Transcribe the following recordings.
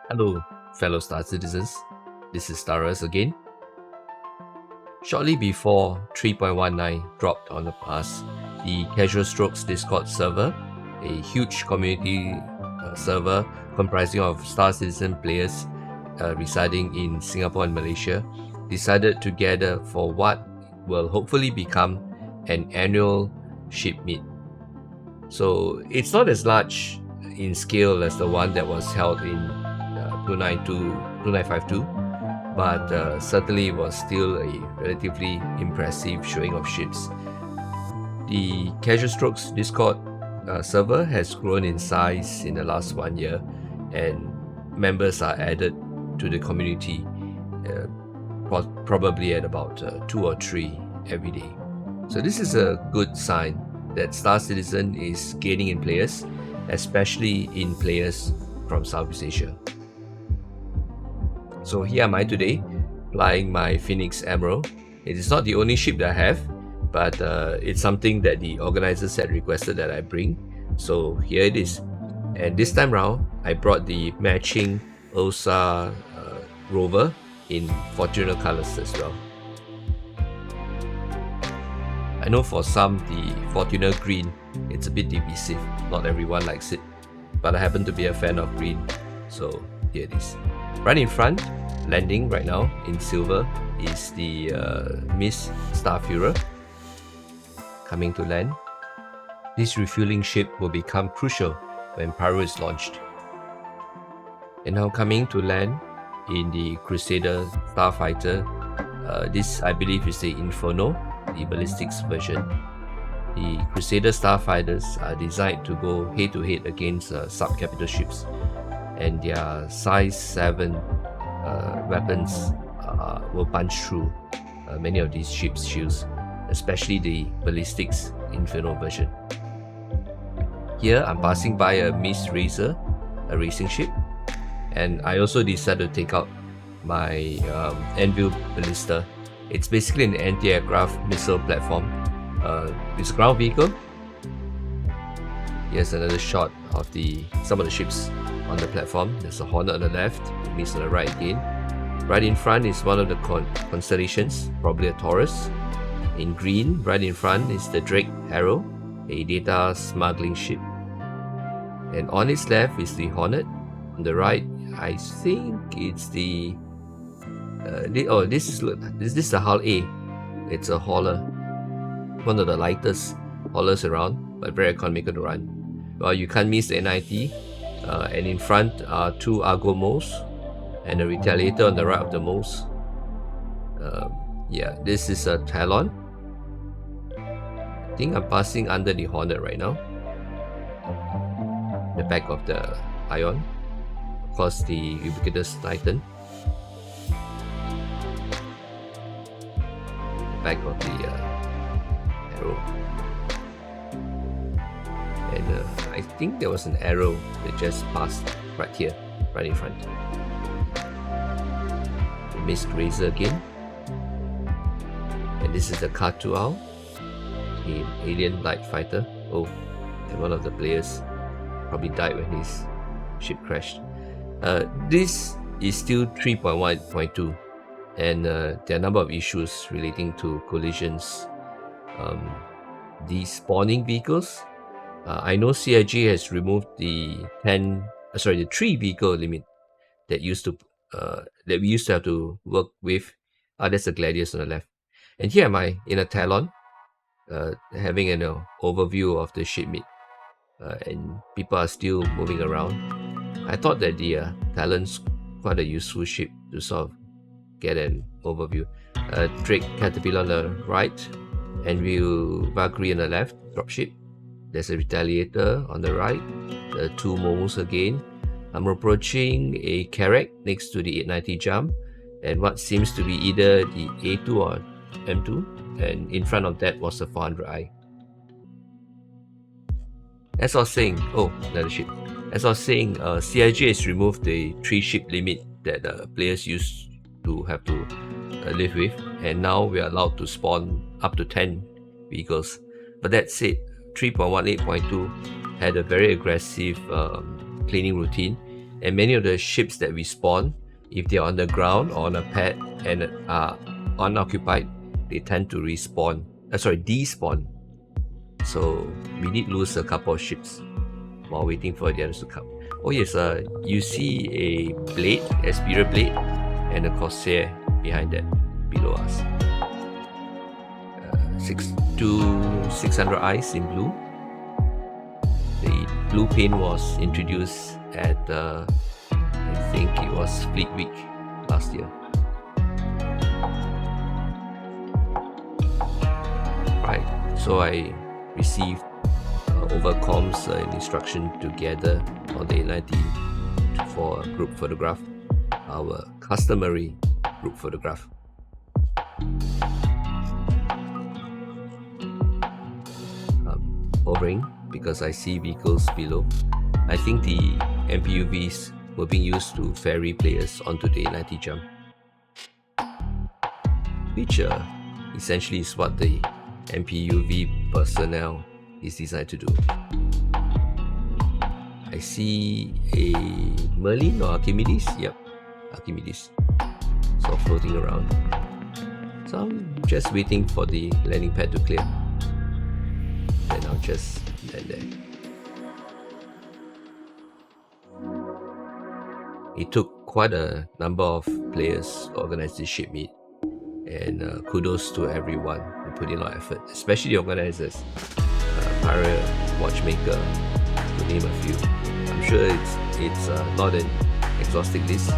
Hello, fellow Star citizens. This is Starus again. Shortly before 3.19 dropped on the past, the Casual Strokes Discord server, a huge community server comprising of Star Citizen players residing in Singapore and Malaysia, decided to gather for what will hopefully become an annual ship meet. So it's not as large in scale as the one that was held in 2952, but certainly was still a relatively impressive showing of ships. The Casual Strokes Discord server has grown in size in the last 1 year, and members are added to the community probably at about 2 or 3 every day. So this is a good sign that Star Citizen is gaining in players, especially in players from Southeast Asia. So here am I today, flying my Phoenix Emerald. It is not the only ship that I have, but it's something that the organizers had requested that I bring. So here it is. And this time round, I brought the matching Ursa rover in Fortuna colors as well. I know for some, the Fortuna green, it's a bit divisive. Not everyone likes it, but I happen to be a fan of green, so here it is. Right in front, landing right now in silver, is the Miss Starfuhrer coming to land. This refueling ship will become crucial when Pyro is launched. And now coming to land in the Crusader Starfighter. This, I believe, is the Inferno, the ballistics version. The Crusader Starfighters are designed to go head-to-head against sub-capital ships, and their size 7 weapons will punch through many of these ships' shields, especially the ballistics Inferno version. Here I'm passing by a Miss Razor, a racing ship, and I also decided to take out my Anvil Ballista. It's basically an anti-aircraft missile platform. It's a ground vehicle. Here's another shot of some of the ships on the platform. There's a Hornet on the left, a Miss on the right again. Right in front is one of the constellations, probably a Taurus. In green, right in front is the Drake Harrow, a data smuggling ship. And on its left is the Hornet. On the right, I think it's the this is the Hull A. It's a hauler, one of the lightest haulers around, but very economical to run. Well, you can't miss the NIT, and in front are 2 Argo moles and a Retaliator on the right of the moles. Yeah, this is a Talon. I think I'm passing under the Hornet right now. The back of the Ion. Of course, the Ubiquitous Titan. Back of the Arrow. And I think there was an Arrow that just passed right here, right in front. The Mist Razor again. And this is the K2 the alien light fighter. Oh, and one of the players probably died when his ship crashed. This is still 3.1.2, and there are a number of issues relating to collisions. The spawning vehicles. I know CIG has removed the 3 vehicle limit that we used to have to work with. There's a Gladius on the left. And here am I in a Talon, having an overview of the ship meet, and people are still moving around. I thought that the Talon's quite a useful ship to sort of get an overview. Drake Caterpillar on the right, Anvil Valkyrie on the left, dropship. There's a Retaliator on the right, the 2 moles again. I'm approaching a Carrack next to the 890 jump, and what seems to be either the A2 or M2, and in front of that was a 400i. As I was saying, another ship. As I was saying, CIG has removed the 3 ship limit that players used to have to live with, and now we are allowed to spawn up to 10 vehicles. But that said, 3.18.2 had a very aggressive cleaning routine, and many of the ships that we spawn, if they're on the ground or on a pad and are unoccupied, they tend to despawn. So we did lose a couple of ships while waiting for the others to come. Oh yes, you see a blade, a spear blade, and a corsair behind that, below us. 600 eyes in blue. The blue paint was introduced at I think it was Fleet Week last year. Right, so I received over comms an instruction to gather on the A90 for a group photograph, our customary group photograph. Hovering because I see vehicles below. I think the MPUVs were being used to ferry players onto the A90 jump, which essentially is what the MPUV personnel is designed to do. I see a Merlin or Archimedes. Yep, Archimedes. So floating around. So I'm just waiting for the landing pad to clear. Then I'll just land there. It took quite a number of players to organize this ship meet, and kudos to everyone who put in a lot of effort, especially the organizers, Pirate, Watchmaker, to name a few. I'm sure it's not an exhaustive list.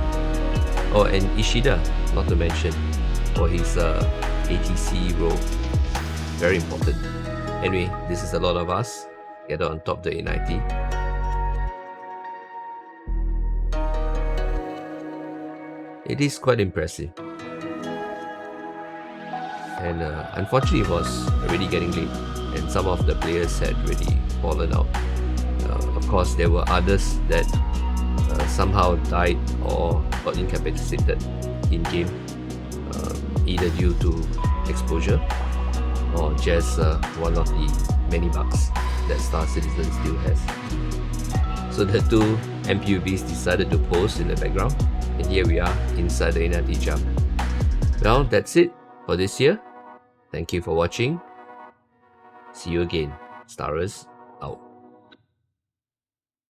Oh, and Ishida, not to mention, for his ATC role, very important. Anyway, this is a lot of us together on top of the A90. It is quite impressive. And unfortunately it was already getting late and some of the players had already fallen out. Of course, there were others that somehow died or got incapacitated in game, either due to exposure or just one of the many bugs that Star Citizen still has. So the two MPUVs decided to pose in the background, and here we are inside the A90 jump. Well, that's it for this year. Thank you for watching. See you again, Starers.